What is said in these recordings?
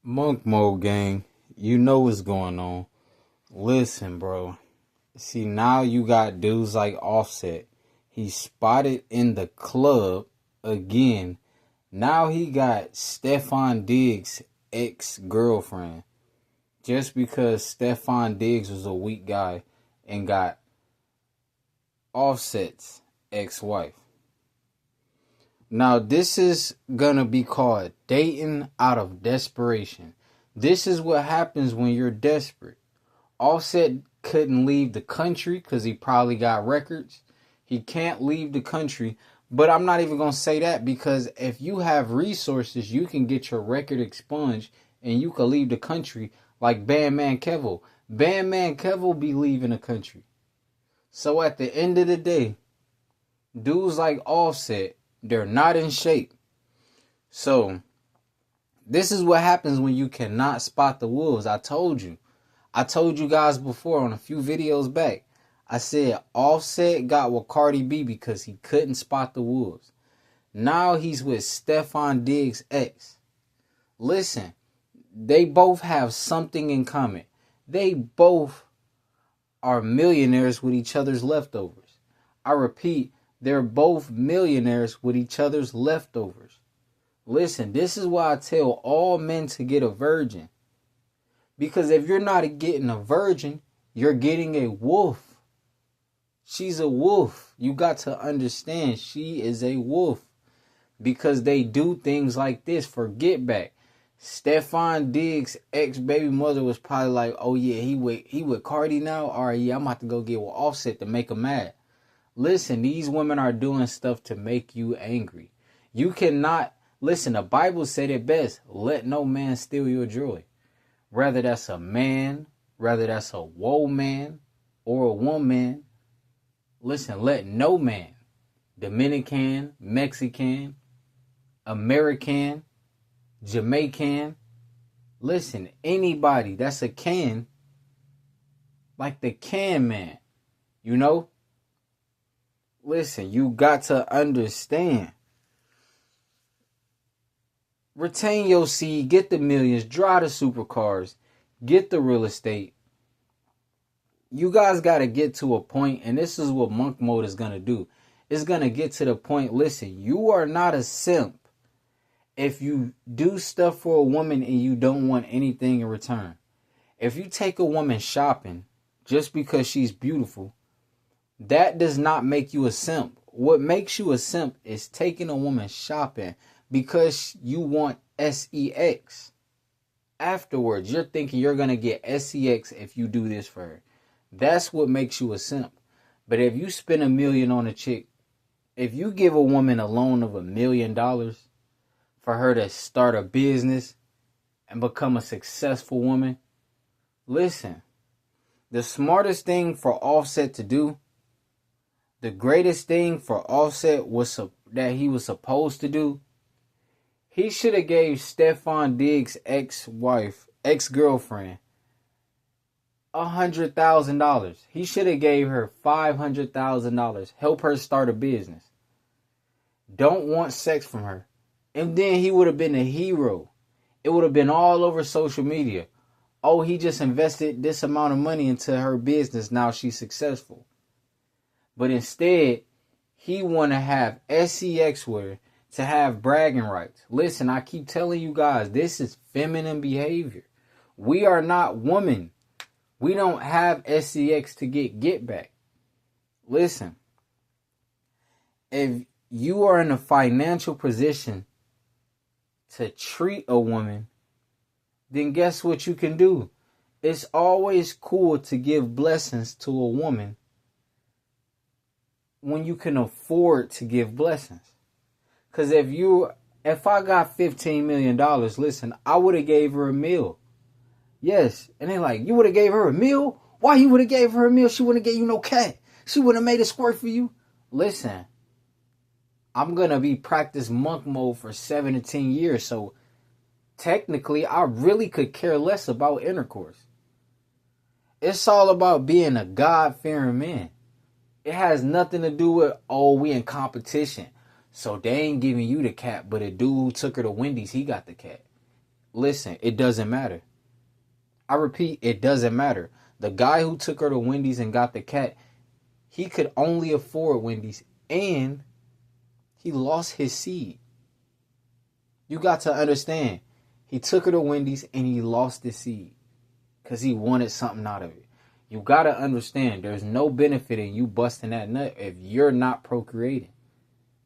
Monk Mode gang, you know what's going on. Listen, bro. See, now you got dudes like Offset. He's spotted in the club again. Now he got Stefan Diggs' ex-girlfriend. Just because Stefan Diggs was a weak guy and got Offset's ex-wife. Now, this is gonna be called dating out of desperation. This is what happens when you're desperate. Offset couldn't leave the country because he probably got records. He can't leave the country. But I'm not even going to say that, because if you have resources, you can get your record expunged and you can leave the country like Bandman Kevo. Bandman Kevo be leaving the country. So at the end of the day, dudes like Offset, they're not in shape. So this is what happens when you cannot spot the wolves. I told you guys before on a few videos back. I said Offset got with Cardi B because he couldn't spot the wolves. Now he's with Stefan Diggs' ex. Listen, they both have something in common. They both are millionaires with each other's leftovers. I repeat, they're both millionaires with each other's leftovers. Listen, this is why I tell all men to get a virgin. Because if you're not getting a virgin, you're getting a wolf. She's a wolf. You got to understand, she is a wolf. Because they do things like this for get back. Stefan Diggs' ex-baby mother was probably like, oh yeah, he with Cardi now? Alright, yeah, I'm about to go get with Offset to make him mad. Listen, these women are doing stuff to make you angry. You cannot, listen, the Bible said it best, let no man steal your joy. Whether that's a man, whether that's a woman or a woman, listen, let no man, Dominican, Mexican, American, Jamaican, listen, anybody that's a can, like the can man, you know? Listen, you got to understand. Retain your seed, get the millions, drive the supercars, get the real estate. You guys got to get to a point, and this is what Monk Mode is going to do. It's going to get to the point, listen, you are not a simp if you do stuff for a woman and you don't want anything in return. If you take a woman shopping just because she's beautiful, that does not make you a simp. What makes you a simp is taking a woman shopping because you want sex. Afterwards, you're thinking you're going to get sex if you do this for her. That's what makes you a simp. But if you spend $1 million on a chick, if you give a woman a loan of $1 million for her to start a business and become a successful woman, listen, the smartest thing for Offset to do, the greatest thing for Offset was that he was supposed to do, he should have gave Stefan Diggs' ex-girlfriend, $100,000. He should have gave her $500,000. Help her start a business. Don't want sex from her. And then he would have been a hero. It would have been all over social media. Oh, he just invested this amount of money into her business. Now she's successful. But instead, he want to have sex with her to have bragging rights. Listen, I keep telling you guys, this is feminine behavior. We are not women. We don't have sex to get back. Listen, if you are in a financial position to treat a woman, then guess what you can do? It's always cool to give blessings to a woman when you can afford to give blessings. Because if I got $15 million, listen, I would have gave her a meal. Yes. And they're like, you would have gave her a meal? Why you would have gave her a meal? She wouldn't have gave you no cat. She wouldn't have made a squirt for you. Listen, I'm going to be practice monk mode for 7 to 10 years. So technically, I really could care less about intercourse. It's all about being a God-fearing man. It has nothing to do with, oh, we in competition. So they ain't giving you the cat, but a dude who took her to Wendy's, he got the cat. Listen, it doesn't matter. I repeat, it doesn't matter. The guy who took her to Wendy's and got the cat, he could only afford Wendy's, and he lost his seed. You got to understand. He took her to Wendy's and he lost his seed because he wanted something out of it. You got to understand, there's no benefit in you busting that nut if you're not procreating.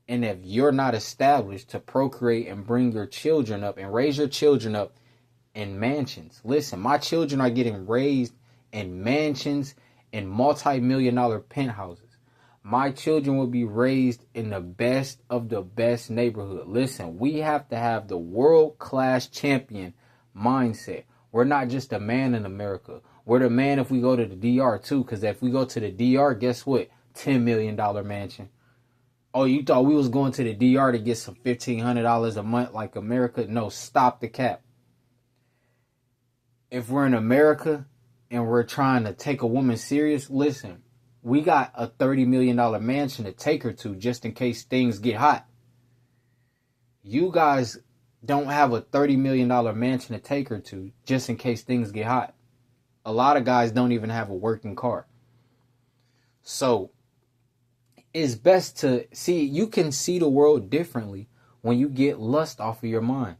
And if you're not established to procreate and bring your children up and raise your children up in mansions. Listen, my children are getting raised in mansions and multi-million-dollar penthouses. My children will be raised in the best of the best neighborhood. Listen, we have to have the world-class champion mindset. We're not just a man in America. We're the man if we go to the DR too, because if we go to the DR, guess what? $10 million mansion. Oh, you thought we was going to the DR to get some $1,500 a month like America? No, stop the cap. If we're in America and we're trying to take a woman serious, listen, we got a $30 million mansion to take her to just in case things get hot. You guys don't have a $30 million mansion to take her to just in case things get hot. A lot of guys don't even have a working car. So it's best to see, you can see the world differently when you get lust off of your mind.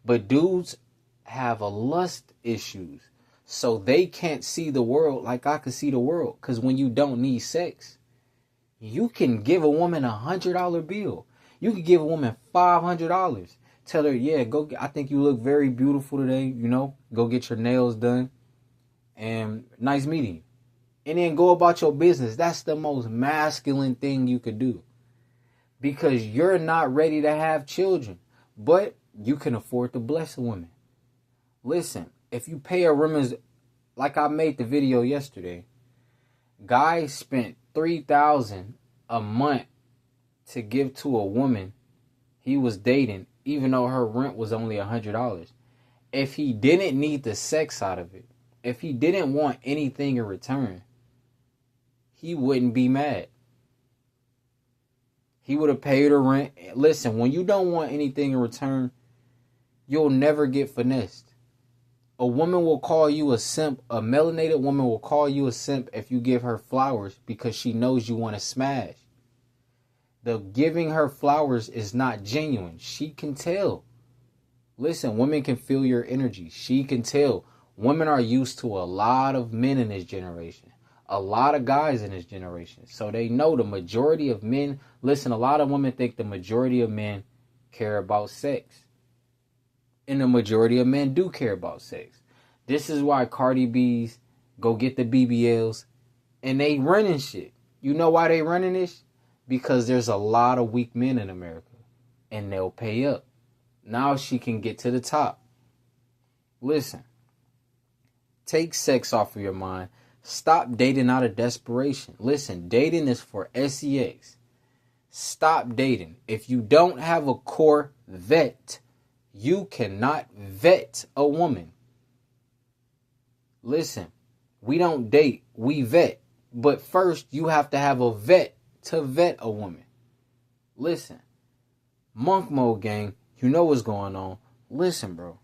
But dudes have a lust issues. So they can't see the world like I can see the world. Because when you don't need sex, you can give a woman $100 bill. You can give a woman $500. Tell her, yeah, go. I think you look very beautiful today. You know, go get your nails done. And nice meeting you. And then go about your business. That's the most masculine thing you could do. Because you're not ready to have children. But you can afford to bless a woman. Listen, if you pay a woman's, like I made the video yesterday, guy spent $3,000 a month to give to a woman he was dating, even though her rent was only $100. If he didn't need the sex out of it, if he didn't want anything in return, he wouldn't be mad. He would have paid her rent. Listen, when you don't want anything in return, you'll never get finessed. A woman will call you a simp. A melanated woman will call you a simp if you give her flowers because she knows you want to smash. The giving her flowers is not genuine. She can tell. Listen, women can feel your energy. She can tell. Women are used to a lot of men in this generation. A lot of guys in this generation. So they know the majority of men. Listen, a lot of women think the majority of men care about sex. And the majority of men do care about sex. This is why Cardi B's go get the BBLs and they running shit. You know why they running this? Because there's a lot of weak men in America and they'll pay up. Now she can get to the top. Listen, take sex off of your mind. Stop dating out of desperation. Listen, dating is for sex. Stop dating. If you don't have a Corvette, you cannot vet a woman. Listen, we don't date, we vet. But first, you have to have a vet to vet a woman. Listen, monk mode gang, you know what's going on. Listen, bro.